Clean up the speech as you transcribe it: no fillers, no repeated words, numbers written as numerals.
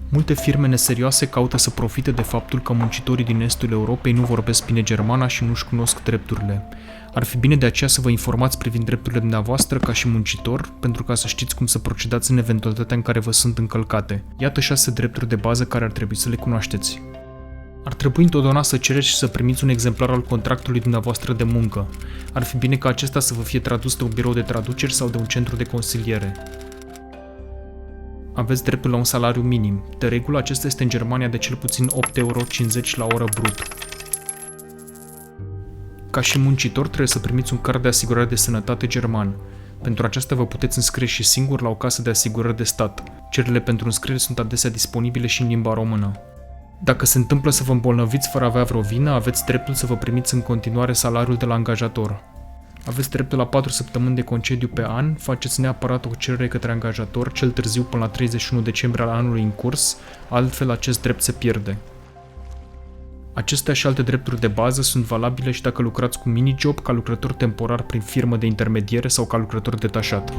Multe firme neserioase caută să profite de faptul că muncitorii din estul Europei nu vorbesc bine germana și nu-și cunosc drepturile. Ar fi bine de aceea să vă informați privind drepturile dumneavoastră ca și muncitor, pentru ca să știți cum să procedați în eventualitatea în care vă sunt încălcate. Iată 6 drepturi de bază care ar trebui să le cunoașteți. Ar trebui întotdeauna să cereți și să primiți un exemplar al contractului dumneavoastră de muncă. Ar fi bine ca acesta să vă fie tradus de un birou de traduceri sau de un centru de consiliere. Aveți dreptul la un salariu minim. De regulă, acesta este în Germania de cel puțin 8,50 € la oră brut. Ca și muncitor, trebuie să primiți un card de asigurare de sănătate german. Pentru aceasta vă puteți înscrie și singur la o casă de asigurări de stat. Cererile pentru înscriere sunt adesea disponibile și în limba română. Dacă se întâmplă să vă îmbolnăviți fără a avea vreo vină, aveți dreptul să vă primiți în continuare salariul de la angajator. Aveți dreptul la 4 săptămâni de concediu pe an, faceți neapărat o cerere către angajator, cel târziu până la 31 decembrie al anului în curs, altfel acest drept se pierde. Acestea și alte drepturi de bază sunt valabile și dacă lucrați cu minijob ca lucrător temporar prin firmă de intermediere sau ca lucrător detașat.